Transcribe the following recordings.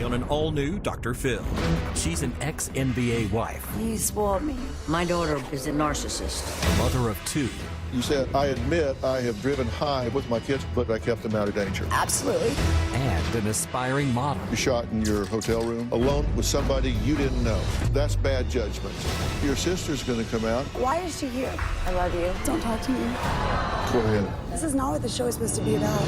today on an all-new Dr. Phil. She's an ex-NBA wife, He spoiled me. My daughter is a narcissist. mother of two, You said, I admit I have driven high with my kids, but I kept them out of danger. Absolutely. and an aspiring model. You shot in your hotel room alone with somebody you didn't know. That's bad judgment. Your sister's going to come out. Why is she here? I love you. Don't talk to me. Go ahead. This is not what the show is supposed to be about.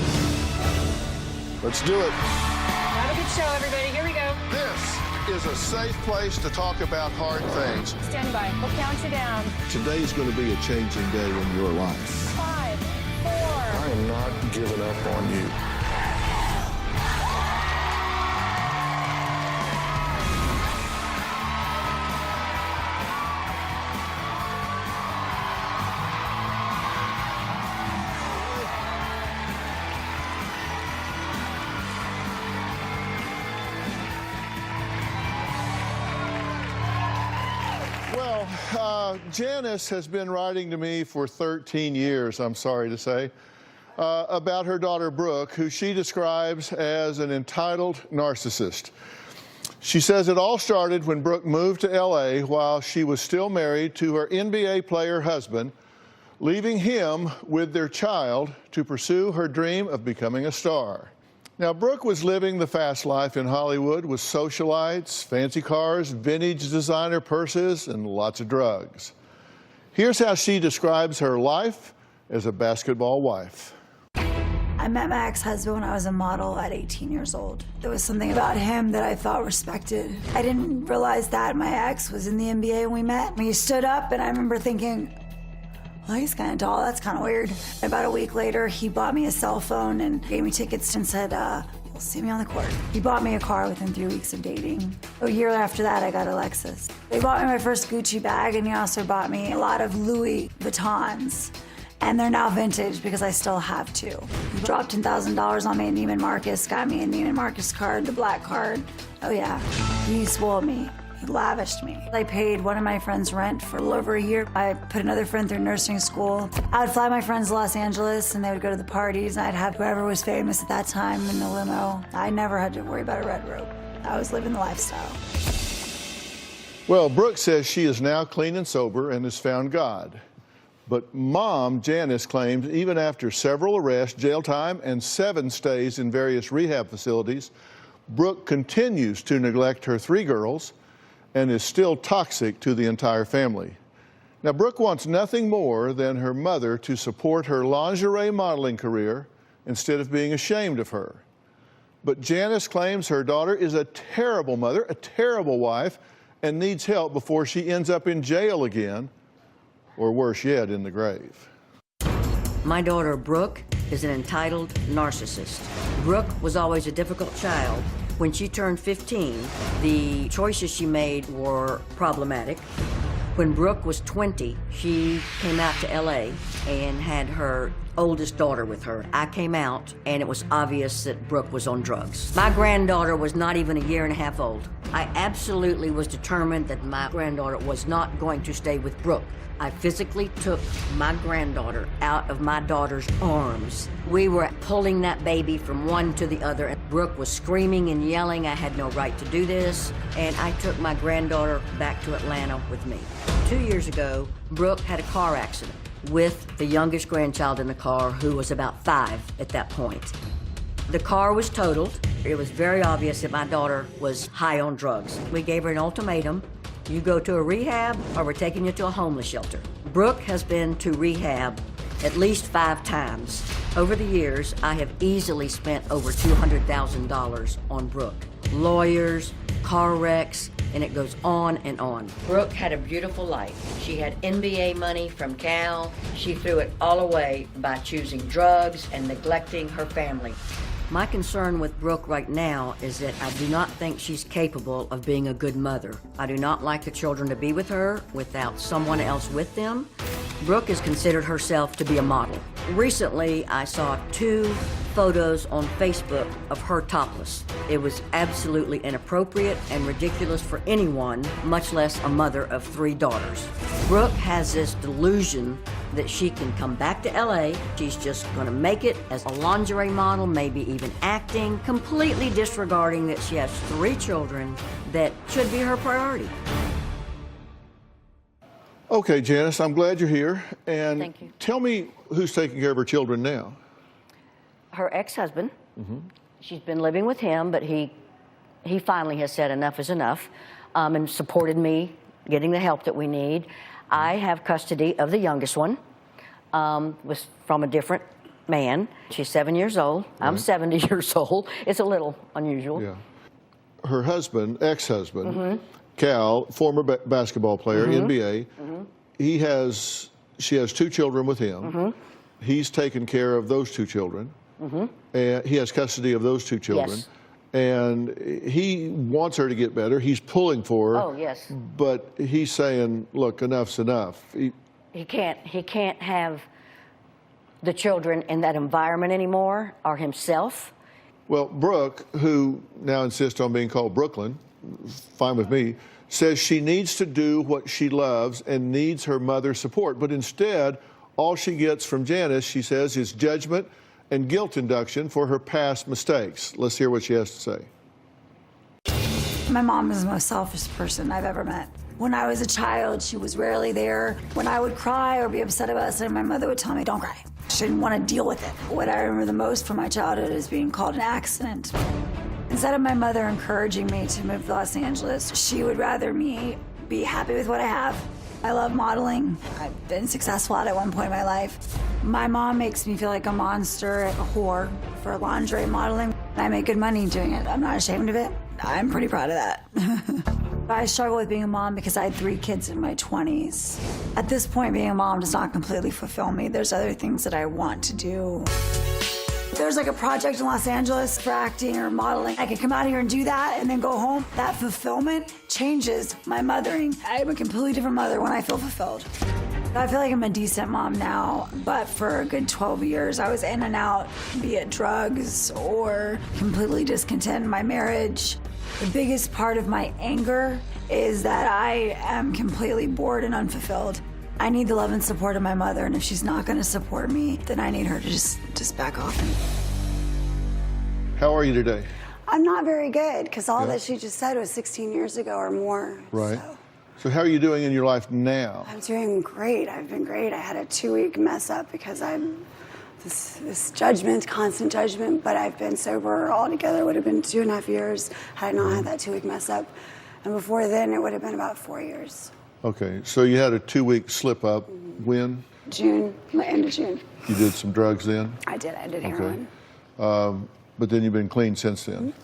Let's do it. Have a good show, everybody. Here we go. This is a safe place to talk about hard things. Stand by. We'll count you down. Today's going to be a changing day in your life. 5, 4. I am not giving up on you. Well, Janis has been writing to me for 13 years, I'm sorry to say, about her daughter Brooke, who she describes as an entitled narcissist. She says it all started when Brooke moved to LA while she was still married to her NBA player husband, leaving him with their child to pursue her dream of becoming a star. Now, Brooke was living the fast life in Hollywood with socialites, fancy cars, vintage designer purses, and lots of drugs. Here's how she describes her life as a basketball wife. I met my ex-husband when I was a model at 18 years old. There was something about him that I felt respected. I didn't realize that my ex was in the NBA when we met. He stood up, and I remember thinking, well, he's kind of tall. That's kind of weird. About a week later, he bought me a cell phone and gave me tickets and said, you'll see me on the court. He bought me a car within 3 weeks of dating. A year after that, I got a Lexus. They bought me my first Gucci bag, and he also bought me a lot of Louis Vuittons. And they're now vintage because I still have two. He dropped $10,000 on me at Neiman Marcus, got me a Neiman Marcus card, the black card. Oh yeah, he spoiled me. He lavished me. I paid one of my friends' rent for a little over a year. I put another friend through nursing school. I would fly my friends to Los Angeles and they would go to the parties, and I'd have whoever was famous at that time in the limo. I never had to worry about a red rope. I was living the lifestyle. Well, Brooke says she is now clean and sober and has found God. But Mom, Janis, claims even after several arrests, jail time, and 7 stays in various rehab facilities, Brooke continues to neglect her 3 girls and is still toxic to the entire family. Now, Brooke wants nothing more than her mother to support her lingerie modeling career instead of being ashamed of her. But Janis claims her daughter is a terrible mother, a terrible wife, and needs help before she ends up in jail again, or worse yet, in the grave. My daughter, Brooke, is an entitled narcissist. Brooke was always a difficult child. When she turned 15, the choices she made were problematic. When Brooke was 20, she came out to LA and had her oldest daughter with her. I came out, and it was obvious that Brooke was on drugs. My granddaughter was not even a year and a half old. I absolutely was determined that my granddaughter was not going to stay with Brooke. I physically took my granddaughter out of my daughter's arms. We were pulling that baby from one to the other, and Brooke was screaming and yelling I had no right to do this, and I took my granddaughter back to Atlanta with me. 2 years ago, Brooke had a car accident with the youngest grandchild in the car, who was about 5 at that point. The car was totaled. It was very obvious that my daughter was high on drugs. We gave her an ultimatum. You go to a rehab, or we're taking you to a homeless shelter. Brooke has been to rehab at least 5 times. Over the years, I have easily spent over $200,000 on Brooke. Lawyers, car wrecks, and it goes on and on. Brooke had a beautiful life. She had NBA money from Cal. She threw it all away by choosing drugs and neglecting her family. My concern with Brooke right now is that I do not think she's capable of being a good mother. I do not like the children to be with her without someone else with them. Brooke has considered herself to be a model. Recently, I saw 2 photos on Facebook of her topless. It was absolutely inappropriate and ridiculous for anyone, much less a mother of 3 daughters. Brooke has this delusion that she can come back to LA. She's just going to make it as a lingerie model, maybe even acting, completely disregarding that she has 3 children that should be her priority. Okay, Janis, I'm glad you're here. And Thank you. Tell me who's taking care of her children now. Her ex-husband. She's been living with him, but he finally has said enough is enough, and supported me getting the help that we need. I have custody of the youngest one, was from a different man. She's 7 years old. I'm 70 years old. It's a little unusual. Yeah. Her husband, ex-husband, Cal, former basketball player, NBA, she has 2 children with him. He's taken care of those 2 children. And he has custody of those 2 children. Yes. And he wants her to get better. He's pulling for her. Oh, yes. But he's saying, look, enough's enough. He can't have the children in that environment anymore, or himself. Well, Brooke, who now insists on being called Brooklyn, fine with me, says she needs to do what she loves and needs her mother's support. But instead, all she gets from Janis, she says, is judgment and guilt induction for her past mistakes. Let's hear what she has to say. My mom is the most selfish person I've ever met. When I was a child, she was rarely there. When I would cry or be upset about something, my mother would tell me, don't cry. She didn't want to deal with it. What I remember the most from my childhood is being called an accident. Instead of my mother encouraging me to move to Los Angeles, she would rather me be happy with what I have. I love modeling. I've been successful at it one point in my life. My mom makes me feel like a monster, a whore for lingerie modeling. I make good money doing it. I'm not ashamed of it. I'm pretty proud of that. I struggle with being a mom because I had 3 kids in my 20s. At this point, being a mom does not completely fulfill me. There's other things that I want to do. There's like a project in Los Angeles for acting or modeling. I can come out here and do that and then go home. That fulfillment changes my mothering. I'm a completely different mother when I feel fulfilled. I feel like I'm a decent mom now, but for a good 12 years, I was in and out via drugs or completely discontent in my marriage. The biggest part of my anger is that I am completely bored and unfulfilled. I need the love and support of my mother, and if she's not going to support me, then I need her to just back off. How are you today? I'm not very good, because all that she just said was 16 years ago or more. Right. So how are you doing in your life now? I'm doing great. I've been great. I had a 2-week mess up because I'm this judgment, constant judgment, but I've been sober altogether. It would have been 2.5 years had I not had that 2-week mess up. And before then, it would have been about 4 years. Okay, so you had a 2-week slip up. When? June, end of June. You did some drugs then? I did heroin. But then you've been clean since then.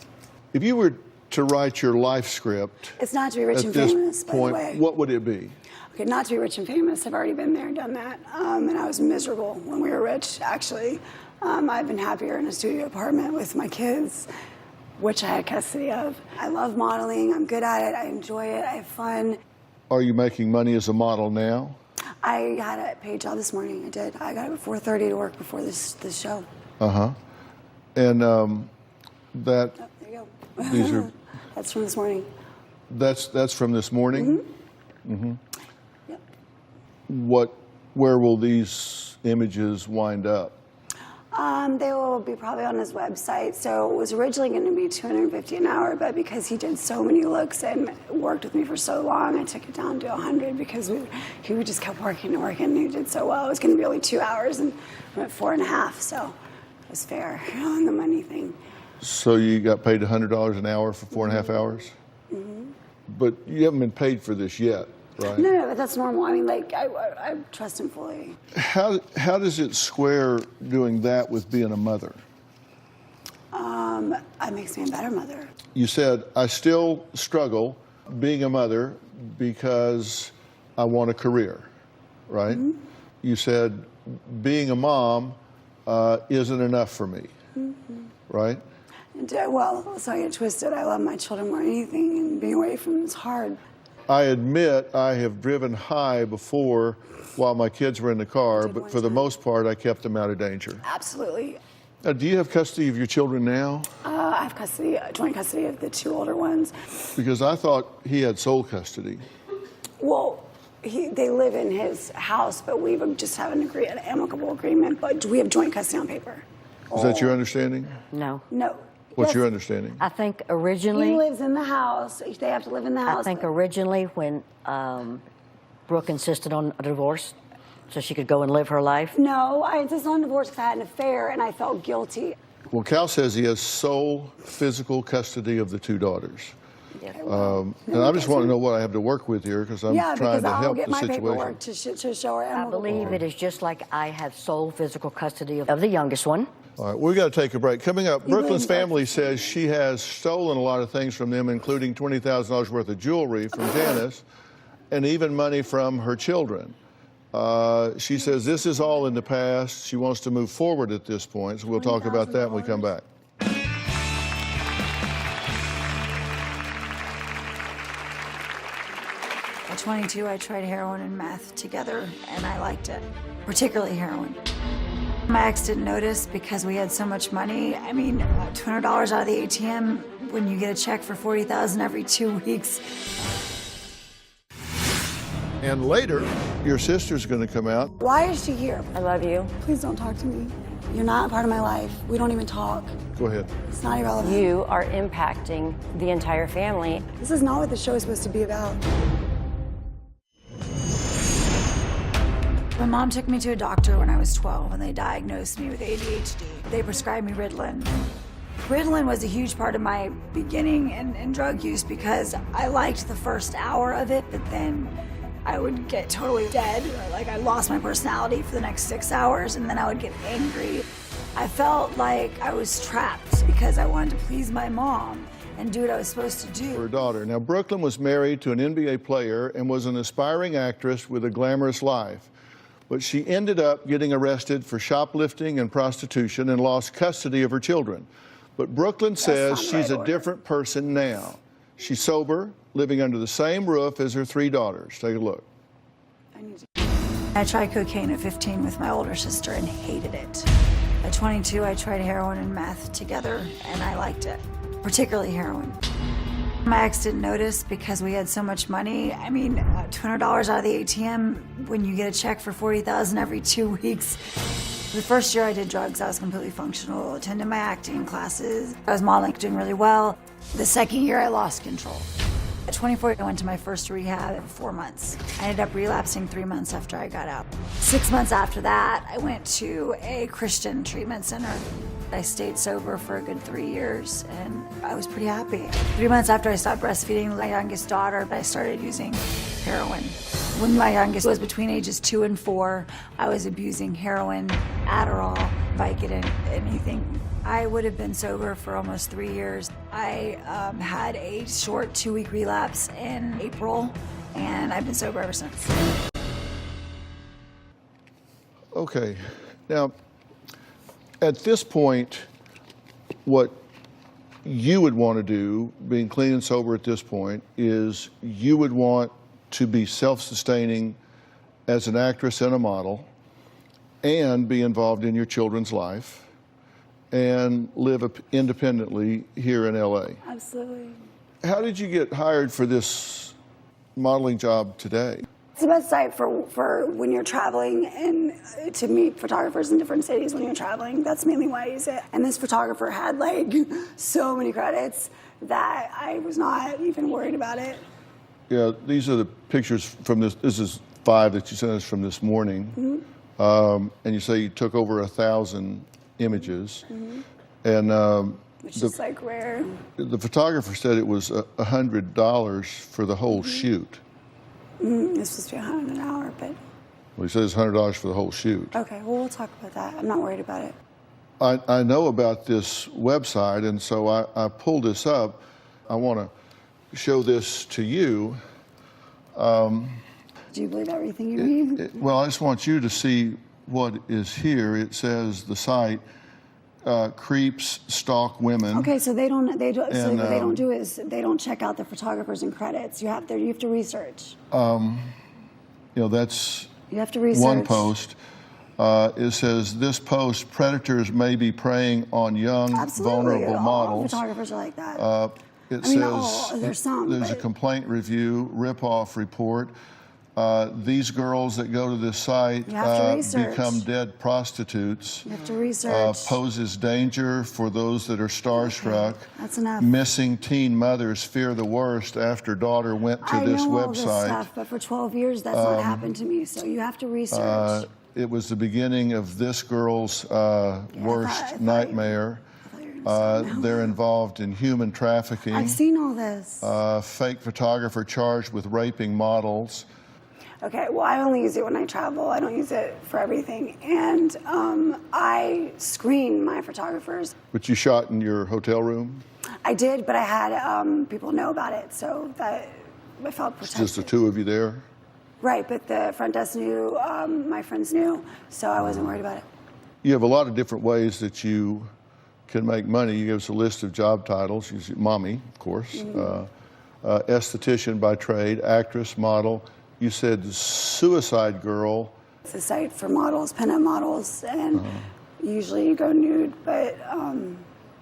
If you were to write your life script It's not to be rich at and this famous, by point, the way. what would it be? Okay, not to be rich and famous. I've already been there and done that. And I was miserable when we were rich, actually. I've been happier in a studio apartment with my kids, which I had custody of. I love modeling. I'm good at it. I enjoy it. I have fun. Are you making money as a model now? I had a paid job this morning. I did. I got up at 4:30 to work before this show. And that Oh, there you go. these are That's from this morning. that's from this morning. Yep. Where will these images wind up? They will be probably on his website. So it was originally going to be $250 an hour, but because he did so many looks and worked with me for so long, I took it down to $100 because he just kept working and working, and he did so well. It was going to be only 2 hours, and we're at 4.5, so it was fair on the money thing. So you got paid $100 an hour for 4.5 hours? But you haven't been paid for this yet, right? No, but that's normal. I mean, like, I trust him fully. How does it square doing that with being a mother? It makes me a better mother. You said, I still struggle being a mother because I want a career, right? You said, being a mom isn't enough for me, right? And, well, so I get twisted. I love my children more than anything, and being away from them is hard. I admit I have driven high before while my kids were in the car, did but one for the time. most part, I kept them out of danger. Absolutely. Now, do you have custody of your children now? I have joint custody of the 2 older ones. Because I thought he had sole custody. Well, They live in his house, but we would just have an amicable agreement, but we have joint custody on paper. Is that your understanding? No. No. What's Yes. your understanding? I think originally, He lives in the house. They have to live in the house. I think originally when Brooke insisted on a divorce so she could go and live her life. No, I insisted on divorce because I had an affair and I felt guilty. Well, Cal says he has sole physical custody of the two daughters. And I just want to know what I have to work with here because I'm Yeah, trying because to I'll help get the my situation. paperwork to show her. I believe it is just like I have sole physical custody of the youngest one. All right, we've got to take a break. Coming up, Brooklyn's believes family says she has stolen a lot of things from them, including $20,000 worth of jewelry from Janis and even money from her children. She says this is all in the past. She wants to move forward at this point, so we'll talk about that when we come back. At 22, I tried heroin and meth together, and I liked it, particularly heroin. My ex didn't notice because we had so much money. I mean, $200 out of the ATM when you get a check for $40,000 every 2 weeks. And later, your sister's going to come out. Why is she here? I love you. Please don't talk to me. You're not a part of my life. We don't even talk. Go ahead. It's not irrelevant. You are impacting the entire family. This is not what the show is supposed to be about. My mom took me to a doctor when I was 12 and they diagnosed me with ADHD. They prescribed me Ritalin. Ritalin was a huge part of my beginning in drug use because I liked the first hour of it, but then I would get totally dead, or like I lost my personality for the next 6 hours, and then I would get angry. I felt like I was trapped because I wanted to please my mom and do what I was supposed to do. Her daughter. Now, Brooklyn was married to an NBA player and was an aspiring actress with a glamorous life. But she ended up getting arrested for shoplifting and prostitution and lost custody of her children. But Brooklyn says not the she's right a order. different person now. She's sober, living under the same roof as her 3 daughters. Take a look. I tried cocaine at 15 with my older sister and hated it. At 22, I tried heroin and meth together, and I liked it, particularly heroin. My ex didn't notice because we had so much money. I mean, $200 out of the ATM when you get a check for $40,000 every 2 weeks. The first year I did drugs, I was completely functional, attended my acting classes. I was modeling, doing really well. The second year, I lost control. At 24, I went to my first rehab in 4 months. I ended up relapsing 3 months after I got out. 6 months after that, I went to a Christian treatment center. I stayed sober for a good 3 years, and I was pretty happy. 3 months after I stopped breastfeeding my youngest daughter, I started using heroin. When my youngest was between ages 2 and 4, I was abusing heroin, Adderall, Vicodin, anything. I would have been sober for almost 3 years. I had a short 2-week relapse in April, and I've been sober ever since. Okay. Now, at this point, what you would want to do, being clean and sober at this point, is you would want to be self-sustaining as an actress and a model and be involved in your children's life and live independently here in LA. Absolutely. How did you get hired for this modeling job today? It's the best site for when you're traveling and to meet photographers in different cities when you're traveling. That's mainly why I use it. And this photographer had like so many credits that I was not even worried about it. Yeah, these are the pictures from this. This is 5 that you sent us from this morning. And you say you took over 1,000 images. And Which is like rare. the photographer said it was $100 for the whole shoot. It's supposed to be $100 an hour, but Well, he says $100 for the whole shoot. okay, well, we'll talk about that. I'm not worried about it. I know about this website, and so I pulled this up. I want to show this to you. Do you believe everything you read? Well, I just want you to see what is here. It says the site, creeps stalk women. Okay, so they don't. So what they And, don't do is they don't check out the photographers and credits. You have to research. You know, that's You have to research. one post. It says, this post, predators may be preying on young, Absolutely. vulnerable All I photographers are like that. It I mean, not says all. There's some, there's a but- complaint review, rip-off report. these girls that go to this site You have to research. become dead prostitutes. You have to research. Poses danger for those that are starstruck. That's enough. Missing teen mothers fear the worst after daughter went to this I know all website. this stuff, but for 12 years that's not happened to me, so you have to research. It was the beginning of this girl's I worst thought- nightmare. They're involved in human trafficking. I've seen all this. Fake photographer charged with raping models. Okay, well, I only use it when I travel. I don't use it for everything. And I screen my photographers. But you shot in your hotel room? I did, but I had people know about it, so that I felt It's protected. just the two of you there? Right, but the front desk knew, my friends knew, so I wasn't worried about it. You have a lot of different ways that you can make money. You give us a list of job titles. You see, mommy, of course. Esthetician by trade, actress, model. You said suicide girl. It's a site for models, pinup models, and usually you go nude, but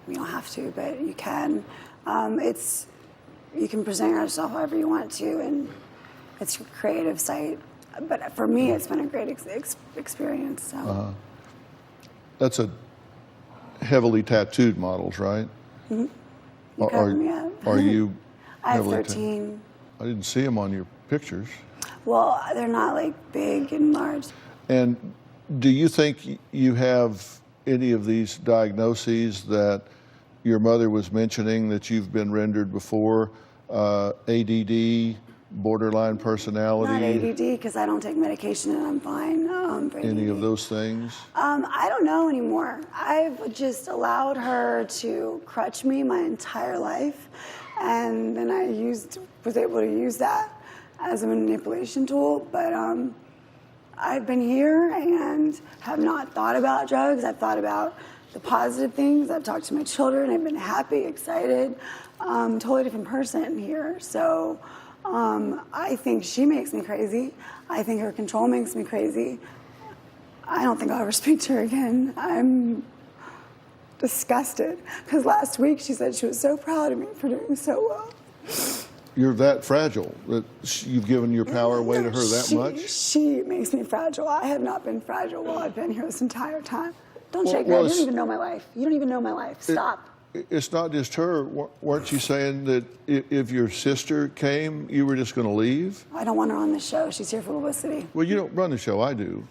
you don't have to, but you can. You can present yourself however you want to, and it's a creative site. But for me, it's been a great experience. So. That's a heavily tattooed models, right? You covered me up. Are you I have heavily 13. I didn't see them on your pictures. Well, they're not like big and large. And do you think you have any of these diagnoses that your mother was mentioning that you've been rendered before? ADD, borderline personality? Not ADD, because I don't take medication and I'm fine. For Any ADD. of those things? I don't know anymore. I've just allowed her to crutch me my entire life, and then I was able to use that as a manipulation tool. But I've been here and have not thought about drugs. I've thought about the positive things. I've talked to my children. I've been happy, excited. Totally different person here. So I think she makes me crazy. I think her control makes me crazy. I don't think I'll ever speak to her again. I'm disgusted, because last week she said she was so proud of me for doing so well. You're that fragile that you've given your power away to her that much? She makes me fragile. I have not been fragile while I've been here this entire time. Don't shake well, that. You don't even know my life. You don't even know my life. Stop. It's not just her. Weren't you saying that if your sister came, you were just going to leave? I don't want her on the show. She's here for publicity. Well, you don't run the show, I do.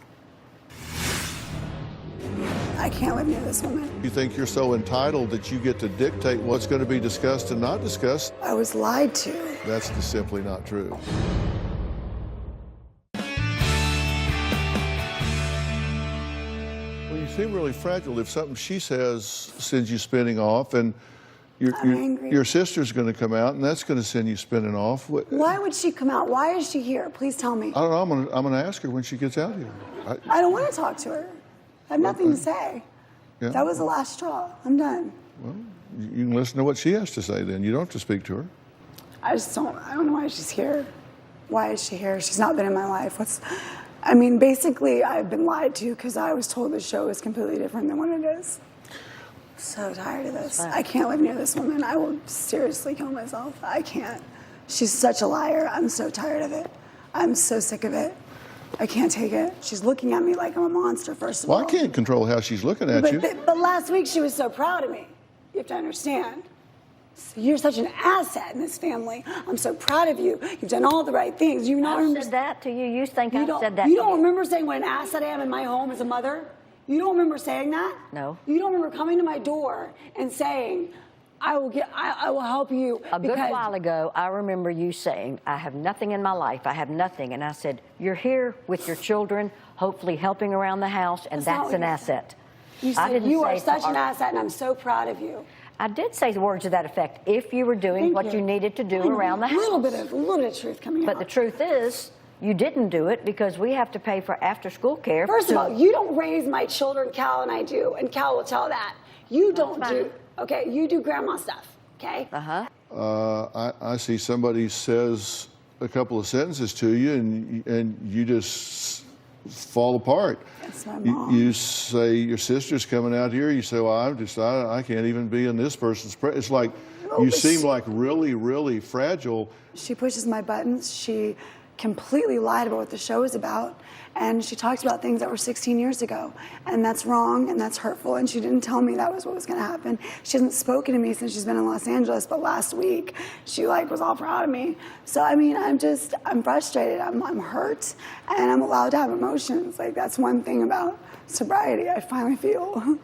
I can't live near this woman. You think you're so entitled that you get to dictate what's going to be discussed and not discussed? I was lied to. That's just simply not true. Well, you seem really fragile. If something she says sends you spinning off, and I'm angry. your sister's going to come out, and that's going to send you spinning off. Why would she come out? Why is she here? Please tell me. I don't know. I'm going to ask her when she gets out here. I don't want to talk to her. I have nothing to say. Yeah. That was the last straw. I'm done. Well, you can listen to what she has to say then. You don't have to speak to her. I don't know why she's here. Why is she here? She's not been in my life. Basically, I've been lied to because I was told the show is completely different than what it is. So tired of this. I can't live near this woman. I will seriously kill myself. I can't. She's such a liar. I'm so tired of it. I'm so sick of it. I can't take it. She's looking at me like I'm a monster, first of all. Well, I can't control how she's looking at you. But last week she was so proud of me. You have to understand. So you're such an asset in this family. I'm so proud of you. You've done all the right things. You not I said that to you. You think I said that You to don't remember saying what an asset I am in my home as a mother? You don't remember saying that? No. You don't remember coming to my door and saying, I will help you. A good while ago, I remember you saying, I have nothing in my life. I have nothing. And I said, you're here with your children, hopefully helping around the house, and that's an asset. You said, you are such an asset, and I'm so proud of you. I did say the words to that effect, if you were doing what you needed to do around the house. A little bit of truth coming out. But the truth is, you didn't do it because we have to pay for after-school care. First of all, you don't raise my children, Cal and I do, and Cal will tell that. You don't do, okay, you do grandma stuff, okay? I see somebody says a couple of sentences to you, and you just fall apart. That's my mom. You say your sister's coming out here. You say, well, I can't even be in this person's presence. It's like you seem like really, really fragile. She pushes my buttons. She completely lied about what the show is about. And she talked about things that were 16 years ago. And that's wrong and that's hurtful. And she didn't tell me that was what was going to happen. She hasn't spoken to me since she's been in Los Angeles. But last week, she was all proud of me. So, I mean, I'm frustrated. I'm hurt. And I'm allowed to have emotions. That's one thing about sobriety, I finally feel.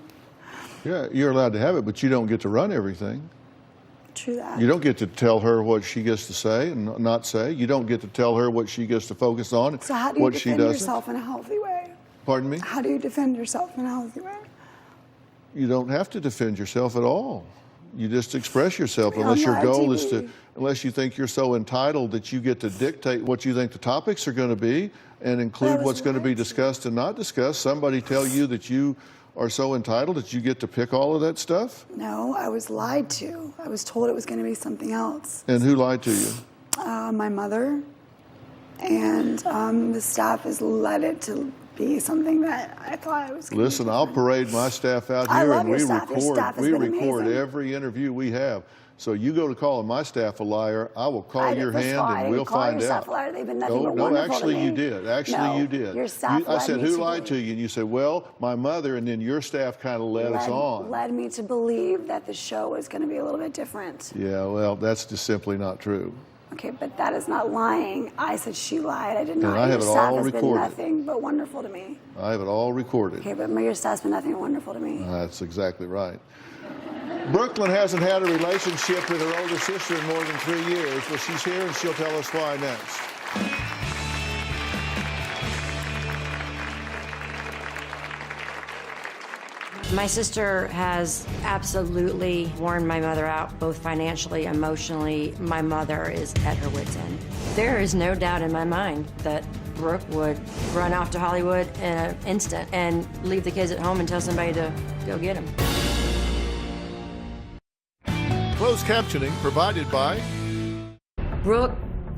Yeah, you're allowed to have it, but you don't get to run everything. True that. You don't get to tell her what she gets to say and not say. You don't get to tell her what she gets to focus on, so how do you what she defend doesn't. yourself in a healthy way? Pardon me? How do you defend yourself in a healthy way? You don't have to defend yourself at all. You just express yourself, On unless your live goal TV. is to, unless you think you're so entitled that you get to dictate what you think the topics are going to be and include was what's going to be lied to. discussed and not discussed. Somebody tell you that you are so entitled that you get to pick all of that stuff? No, I was lied to. I was told it was going to be something else. And who lied to you? My mother, and the staff has led it to be something that I thought it was going to be. Listen, I'll parade my staff out I here love and your we staff. Your record. staff has We been record amazing. every interview we have. So you go to calling my staff a liar, I will call your First of hand all, I and didn't we'll call find your staff out. a liar. They've been nothing but No, wonderful actually to me. you did. Actually No, you did. your staff I led said, me who to lied to believe- you? And you said, well, my mother, and then your staff kind of led us on. led me to believe that the show was going to be a little bit different. Yeah, well, that's just simply not true. Okay, but that is not lying. I said she lied. I did not. I have Your it staff all has been recorded. nothing but wonderful to me. I have it all recorded. Okay, but your staff's been nothing but wonderful to me. That's exactly right. Brooklyn hasn't had a relationship with her older sister in more than 3 years. Well, she's here and she'll tell us why next. My sister has absolutely worn my mother out, both financially, emotionally. My mother is at her wit's end. There is no doubt in my mind that Brooke would run off to Hollywood in an instant and leave the kids at home and tell somebody to go get them. Closed captioning provided by Brooke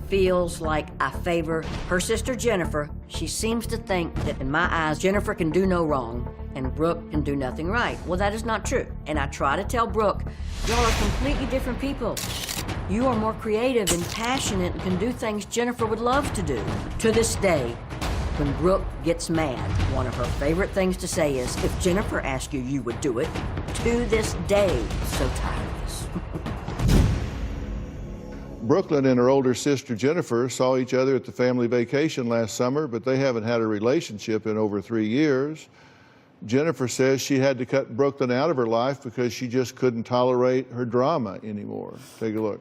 feels like I favor her sister Jennifer. She seems to think that in my eyes, Jennifer can do no wrong and Brooke can do nothing right. Well, that is not true. And I try to tell Brooke, y'all are completely different people. You are more creative and passionate and can do things Jennifer would love to do. To this day, when Brooke gets mad, one of her favorite things to say is, if Jennifer asked you, you would do it. To this day, so tired of this. Brooklyn and her older sister Jennifer saw each other at the family vacation last summer, but they haven't had a relationship in over 3 years. Jennifer says she had to cut Brooklyn out of her life because she just couldn't tolerate her drama anymore. Take a look.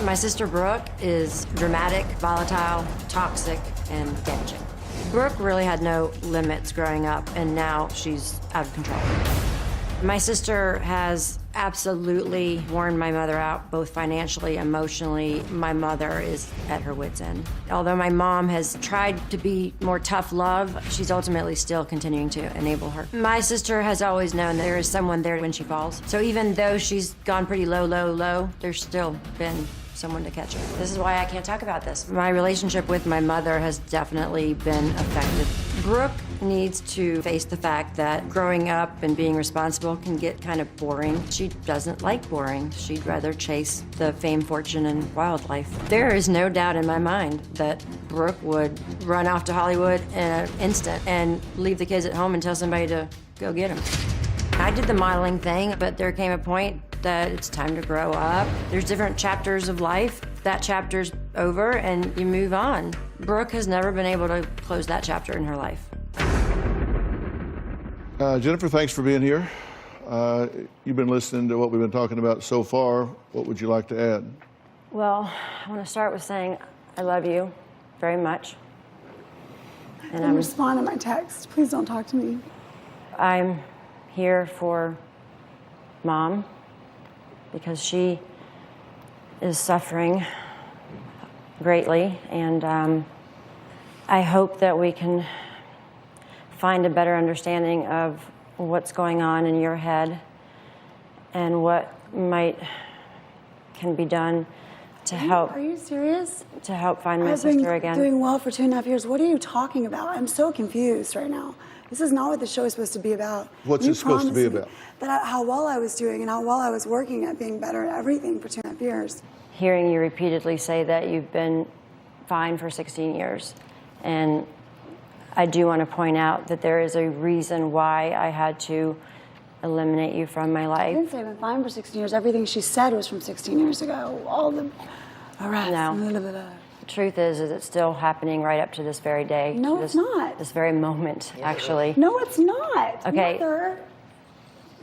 My sister Brooke is dramatic, volatile, toxic, and damaging. Brooke really had no limits growing up, and now she's out of control. My sister has absolutely worn my mother out, both financially, emotionally. My mother is at her wit's end. Although my mom has tried to be more tough love, she's ultimately still continuing to enable her. My sister has always known that there is someone there when she falls. So even though she's gone pretty low, there's still been someone to catch her. This is why I can't talk about this. My relationship with my mother has definitely been affected. Brooke needs to face the fact that growing up and being responsible can get kind of boring. She doesn't like boring. She'd rather chase the fame, fortune, and wildlife. There is no doubt in my mind that Brooke would run off to Hollywood in an instant and leave the kids at home and tell somebody to go get them. I did the modeling thing, but there came a point that it's time to grow up. There's different chapters of life. That chapter's over and you move on. Brooke has never been able to close that chapter in her life. Jennifer, thanks for being here. You've been listening to what we've been talking about so far. What would you like to add? Well, I want to start with saying I love you very much. And Don't respond to my text. Please don't talk to me. I'm here for Mom because she is suffering greatly, and I hope that we can find a better understanding of what's going on in your head and what can be done to help. Are you serious? To help find my I've been sister again. doing well for 2.5 years. What are you talking about? I'm so confused right now. This is not what the show is supposed to be about. What's You it supposed to be promised me about? how well I was doing and how well I was working at being better at everything for 2.5 years. Hearing you repeatedly say that you've been fine for 16 years. And I do want to point out that there is a reason why I had to eliminate you from my I life. didn't say I've been fine for 16 years. Everything she said was from 16 years ago. All the arrests. No. Blah, blah, blah. The truth is it's still happening right up to this very day. No, to it's not. This very moment, actually. No, it's not. Okay. Mother,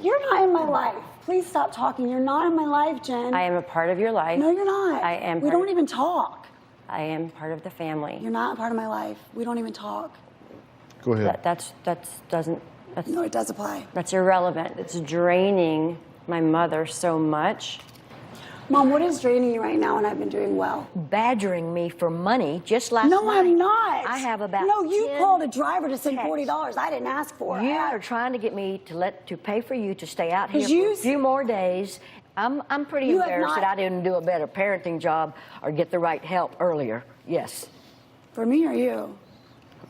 you're not in my life. Please stop talking. You're not in my life, Jen. I am a part of your life. No, you're not. I am. We don't even talk. I am part of the family. You're not a part of my life. We don't even talk. Go ahead. That's No, it does apply. That's irrelevant. It's draining my mother so much. Mom, what is draining you right now? And I've been doing well. Badgering me for money just last night. No, I'm not. I have about No, you 10 called a driver to send texts. $40. I didn't ask for it. You are trying to get me to pay for you to stay out here 'Cause for you a few more days. I'm pretty You have embarrassed not- that I didn't do a better parenting job or get the right help earlier. Yes. For me or you?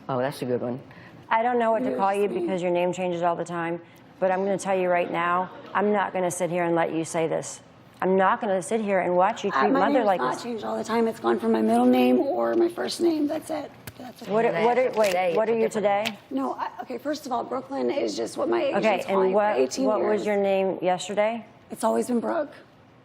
Oh, that's a good one. I don't know what to You're call you sweet. because your name changes all the time, but I'm going to tell you right now, I'm not going to sit here and let you say this. I'm not going to sit here and watch you treat My mother name's like not this. changed all the time. It's gone from my middle name or my first name. That's it. That's What are you today? No, okay, first of all, Brooklyn is just what my agent's Okay, calling and for 18 what was years. your name yesterday? It's always been Brooke.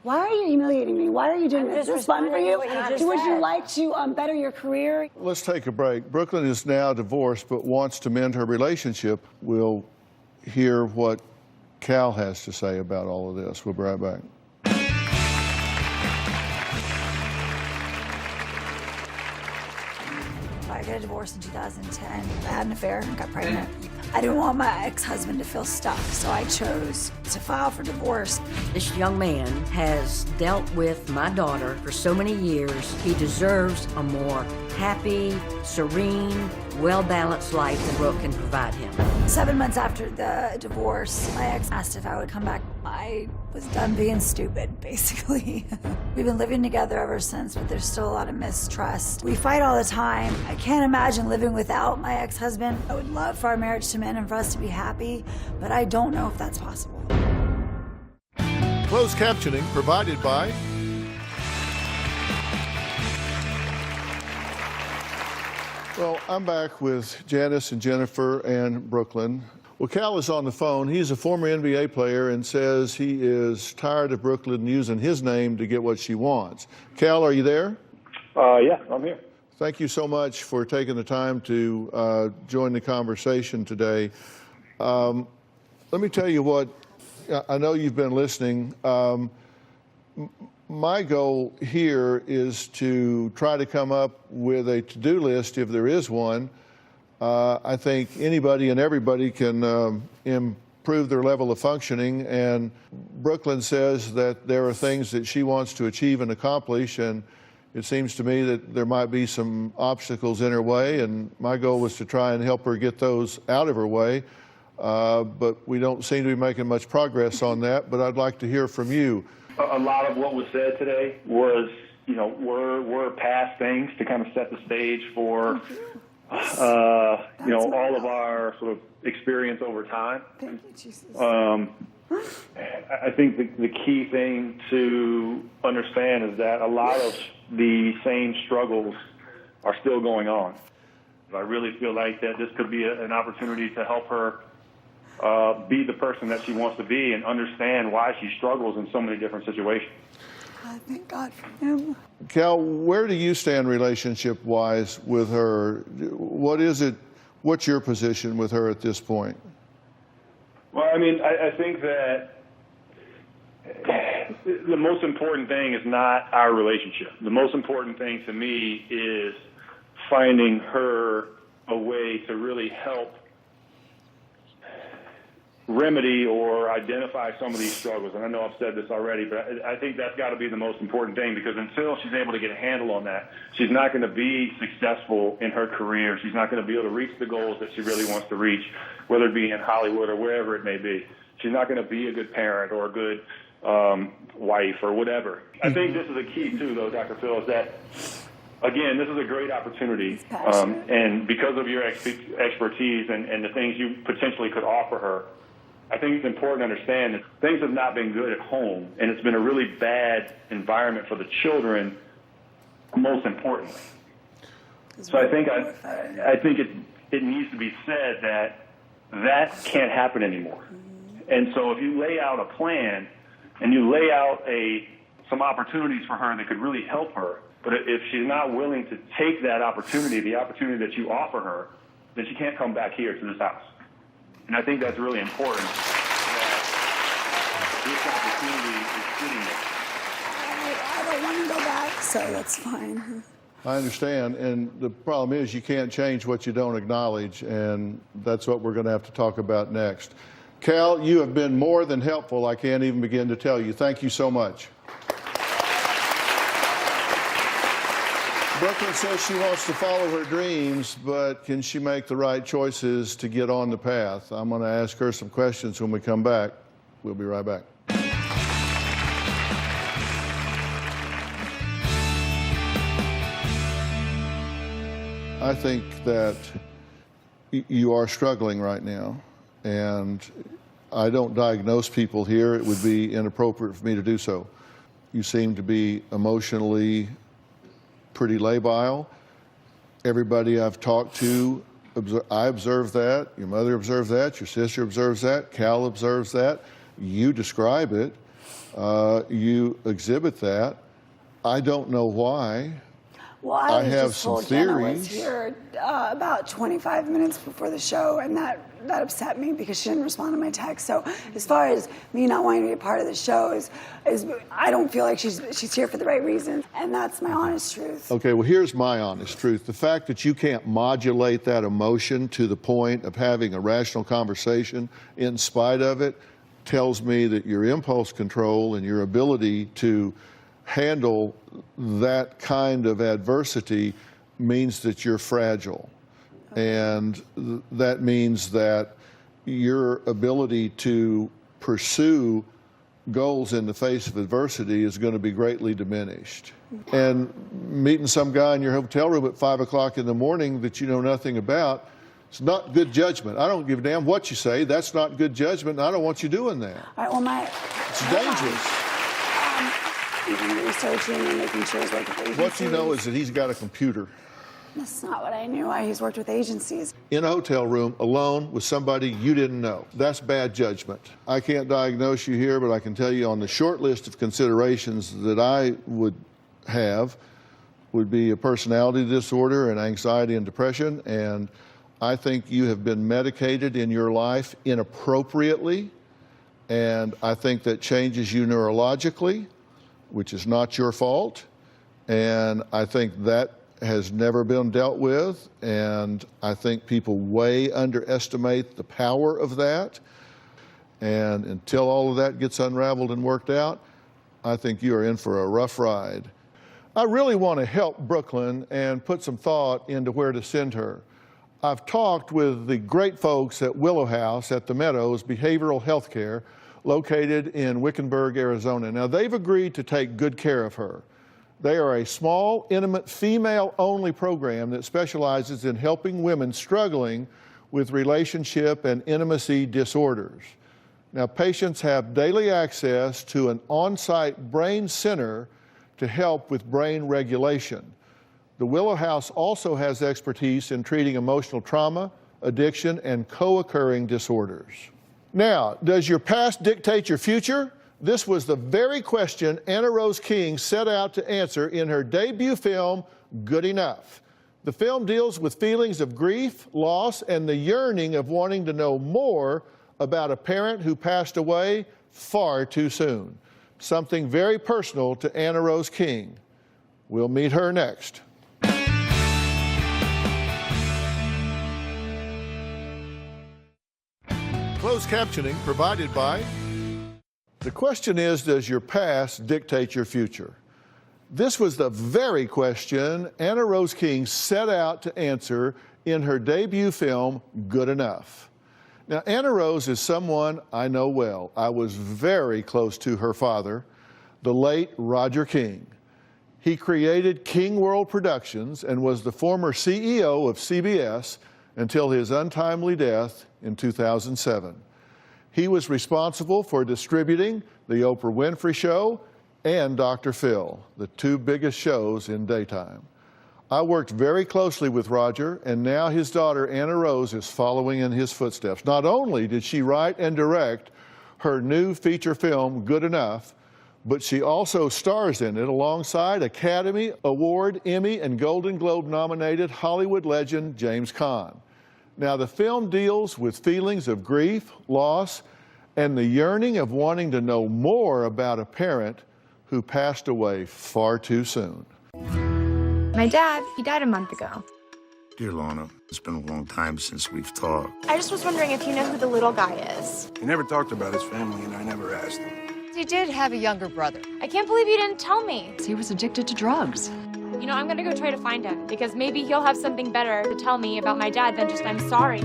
Why are you humiliating me? Why are you doing I'm this? Is just this fun for responding to you? what you just Would you said. like to better your career? Let's take a break. Brooklyn is now divorced but wants to mend her relationship. We'll hear what Cal has to say about all of this. We'll be right back. I got a divorce in 2010. I had an affair and got pregnant. I didn't want my ex-husband to feel stuck, so I chose to file for divorce. This young man has dealt with my daughter for so many years. He deserves a more happy, serene, well-balanced life than Brooke can provide him. 7 months after the divorce, my ex asked if I would come back. I was done being stupid, basically. We've been living together ever since, but there's still a lot of mistrust. We fight all the time. I can't imagine living without my ex-husband. I would love for our marriage to mend and for us to be happy, but I don't know if that's possible. Closed captioning provided by Well, I'm back with Janis and Jennifer and Brooklyn. Well, Cal is on the phone. He's a former NBA player and says he is tired of Brooklyn using his name to get what she wants. Cal, are you there? Yeah, I'm here. Thank you so much for taking the time to join the conversation today. Let me tell you what, I know you've been listening. My goal here is to try to come up with a to-do list, if there is one. I think anybody and everybody can improve their level of functioning, and Brooklyn says that there are things that she wants to achieve and accomplish, and it seems to me that there might be some obstacles in her way, and my goal was to try and help her get those out of her way, but we don't seem to be making much progress on that, but I'd like to hear from you. A lot of what was said today was, we're past things to kind of set the stage for, all of our sort of experience over time. Thank you, Jesus. I think the key thing to understand is that a lot of the same struggles are still going on. I really feel like that this could be an opportunity to help her be the person that she wants to be and understand why she struggles in so many different situations. I thank God for him. Cal, where do you stand relationship-wise with her? What's your position with her at this point? Well, I think that the most important thing is not our relationship. The most important thing to me is finding her a way to really help remedy or identify some of these struggles. And I know I've said this already, but I think that's got to be the most important thing, because until she's able to get a handle on that, she's not going to be successful in her career. She's not going to be able to reach the goals that she really wants to reach, whether it be in Hollywood or wherever it may be. She's not going to be a good parent or a good wife or whatever. I think this is a key too, though, Dr. Phil, is that, again, this is a great opportunity, and because of your expertise and the things you potentially could offer her, I think it's important to understand that things have not been good at home, and it's been a really bad environment for the children, most importantly. So I think it needs to be said that can't happen anymore. And so if you lay out a plan and you lay out some opportunities for her that could really help her, but if she's not willing to take that opportunity, the opportunity that you offer her, then she can't come back here to this house. And I think that's really important, that this opportunity is sitting there. I don't want to go back, so that's fine. I understand, and the problem is you can't change what you don't acknowledge, and that's what we're going to have to talk about next. Cal, you have been more than helpful. I can't even begin to tell you. Thank you so much. Brooklyn says she wants to follow her dreams, but can she make the right choices to get on the path? I'm going to ask her some questions when we come back. We'll be right back. I think that you are struggling right now, and I don't diagnose people here. It would be inappropriate for me to do so. You seem to be emotionally pretty labile. Everybody I've talked to, I observe that. Your mother observes that. Your sister observes that. Cal observes that. You describe it. You exhibit that. I don't know why. Well, I have just some told Jenna theories. was here about 25 minutes before the show, and that upset me because she didn't respond to my text. So as far as me not wanting to be a part of the show is I don't feel like she's here for the right reasons, and that's my honest truth. Okay, well, here's my honest truth. The fact that you can't modulate that emotion to the point of having a rational conversation in spite of it tells me that your impulse control and your ability to handle that kind of adversity means that you're fragile. And that means that your ability to pursue goals in the face of adversity is going to be greatly diminished. And meeting some guy in your hotel room at 5 o'clock in the morning that you know nothing about, it's not good judgment. I don't give a damn what you say. That's not good judgment, and I don't want you doing that. All right, well, it's dangerous. Even researching and making sure he's worked with agencies. What you know is that he's got a computer. That's not what I knew. He's worked with agencies. In a hotel room, alone with somebody you didn't know. That's bad judgment. I can't diagnose you here, but I can tell you on the short list of considerations that I would have would be a personality disorder and anxiety and depression, and I think you have been medicated in your life inappropriately, and I think that changes you neurologically, which is not your fault, and I think that has never been dealt with, and I think people way underestimate the power of that, and until all of that gets unraveled and worked out, I think you are in for a rough ride. I really want to help Brooklyn and put some thought into where to send her. I've talked with the great folks at Willow House at the Meadows Behavioral Health Care, located in Wickenburg, Arizona. Now, they've agreed to take good care of her. They are a small, intimate, female-only program that specializes in helping women struggling with relationship and intimacy disorders. Now, patients have daily access to an on-site brain center to help with brain regulation. The Willow House also has expertise in treating emotional trauma, addiction, and co-occurring disorders. Now, does your past dictate your future? This was the very question Anna Rose King set out to answer in her debut film, Good Enough. The film deals with feelings of grief, loss, and the yearning of wanting to know more about a parent who passed away far too soon. Something very personal to Anna Rose King. We'll meet her next. Closed captioning provided by... The question is, does your past dictate your future? This was the very question Anna Rose King set out to answer in her debut film, Good Enough. Now, Anna Rose is someone I know well. I was very close to her father, the late Roger King. He created King World Productions and was the former CEO of CBS until his untimely death in 2007. He was responsible for distributing The Oprah Winfrey Show and Dr. Phil, the two biggest shows in daytime. I worked very closely with Roger, and now his daughter, Anna Rose, is following in his footsteps. Not only did she write and direct her new feature film, Good Enough, but she also stars in it alongside Academy Award, Emmy, and Golden Globe nominated Hollywood legend James Caan. Now, the film deals with feelings of grief, loss, and the yearning of wanting to know more about a parent who passed away far too soon. My dad, he died a month ago. Dear Lorna, it's been a long time since we've talked. I just was wondering if you know who the little guy is. He never talked about his family, and I never asked him. He did have a younger brother. I can't believe you didn't tell me. He was addicted to drugs. You know, I'm gonna go try to find him because maybe he'll have something better to tell me about my dad than just I'm sorry.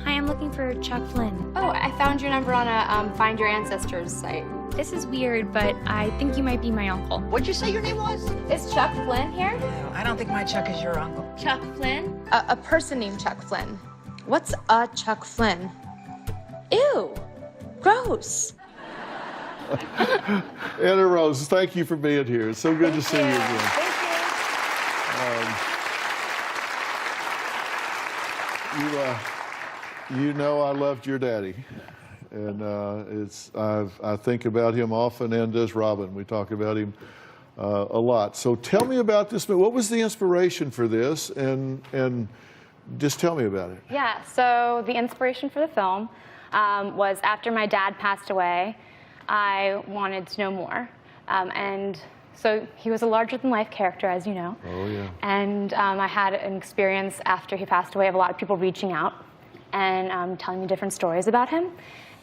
Hi, I'm looking for Chuck Flynn. Oh, I found your number on a Find Your Ancestors site. This is weird, but I think you might be my uncle. What'd you say your name was? Is Chuck Flynn here? No, I don't think my Chuck is your uncle. Chuck Flynn? A person named Chuck Flynn. What's a Chuck Flynn? Ew, gross. Anna Rose, thank you for being here. It's so good to see you again. Thank you. You know I loved your daddy. And I think about him often, and does Robin. We talk about him a lot. So tell me about this. What was the inspiration for this? And just tell me about it. Yeah, so the inspiration for the film was after my dad passed away, I wanted to know more. And so he was a larger-than-life character, as you know. Oh, yeah. And I had an experience after he passed away of a lot of people reaching out and telling me different stories about him.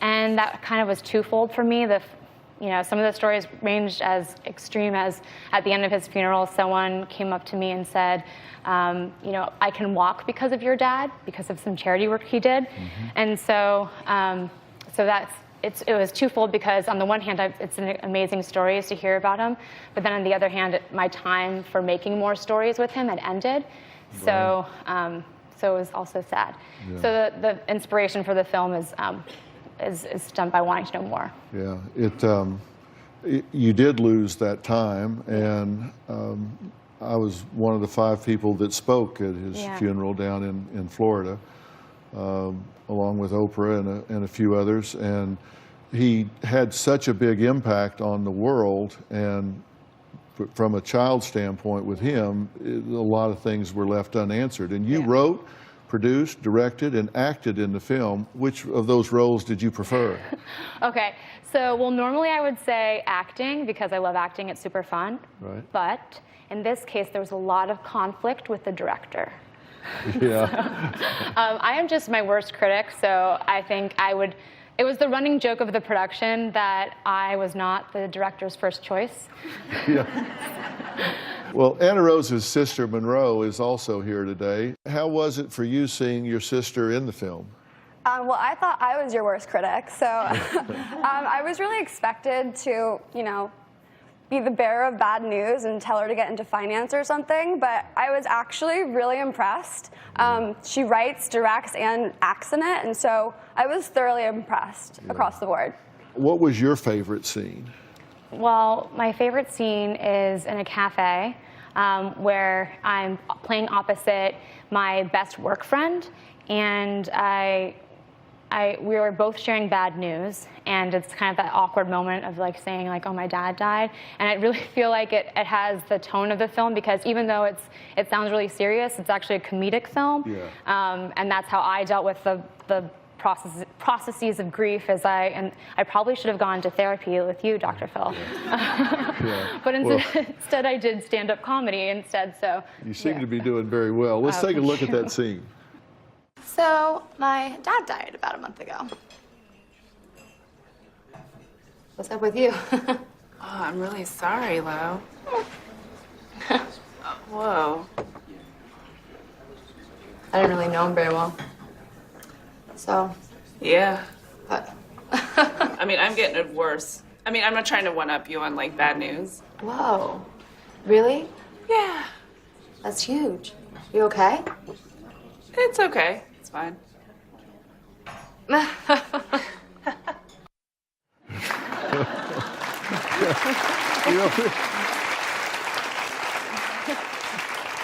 And that kind of was twofold for me. Some of the stories ranged as extreme as at the end of his funeral, someone came up to me and said, I can walk because of your dad, because of some charity work he did. Mm-hmm. And so, it was twofold because on the one hand, it's an amazing stories to hear about him, but then on the other hand, my time for making more stories with him had ended. Right. So it was also sad. Yeah. So the inspiration for the film is done by wanting to know more. Yeah, you did lose that time, and I was one of the 5 people that spoke at his funeral down in Florida, along with Oprah and a few others, and he had such a big impact on the world, and from a child standpoint with him, a lot of things were left unanswered. And you wrote, produced, directed, and acted in the film. Which of those roles did you prefer? Okay, so normally I would say acting because I love acting, it's super fun. Right. But in this case, there was a lot of conflict with the director. Yeah. I am just my worst critic, so I think it was the running joke of the production that I was not the director's first choice. Yeah. Well, Anna Rose's sister, Monroe, is also here today. How was it for you seeing your sister in the film? Well, I thought I was your worst critic, so I was really expected to, be the bearer of bad news and tell her to get into finance or something, but I was actually really impressed. She writes, directs, and acts in it, and so I was thoroughly impressed across the board. What was your favorite scene? Well, my favorite scene is in a cafe where I'm playing opposite my best work friend, and we were both sharing bad news, and it's kind of that awkward moment of saying oh, my dad died, and I really feel like it has the tone of the film because even though it sounds really serious, it's actually a comedic film, and that's how I dealt with the processes of grief. I probably should have gone to therapy with you, Dr. Phil, but instead I did stand-up comedy instead. So you seem to be doing very well. Let's take a look at that scene. So, my dad died about a month ago. What's up with you? Oh, I'm really sorry, Lo. Whoa. I didn't really know him very well. So? Yeah. What? I mean, I'm getting it worse. I mean, I'm not trying to one-up you on, bad news. Whoa. Really? Yeah. That's huge. You okay? It's okay. It's fine.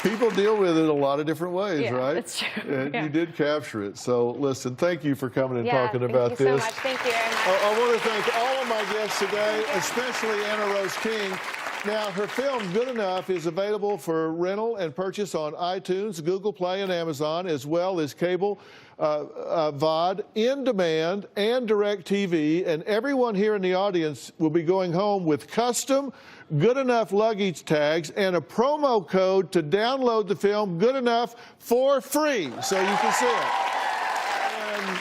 People deal with it a lot of different ways, Yeah, right? that's true. And Yeah. you did capture it. So listen, thank you for coming and Yeah, talking about thank you this. so much. Thank you very much. I want to thank all of my guests today, especially Anna Rose King. Now, her film, Good Enough, is available for rental and purchase on iTunes, Google Play, and Amazon, as well as cable, VOD, in demand, and DirecTV. And everyone here in the audience will be going home with custom Good Enough luggage tags and a promo code to download the film Good Enough for free, so you can see it. And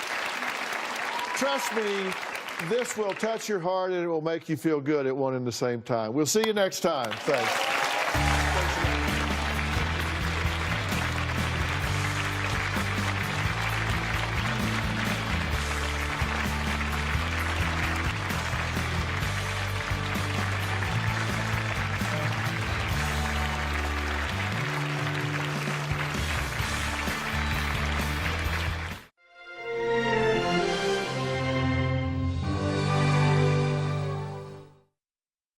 trust me, this will touch your heart and it will make you feel good at one and the same time. We'll see you next time. Thanks.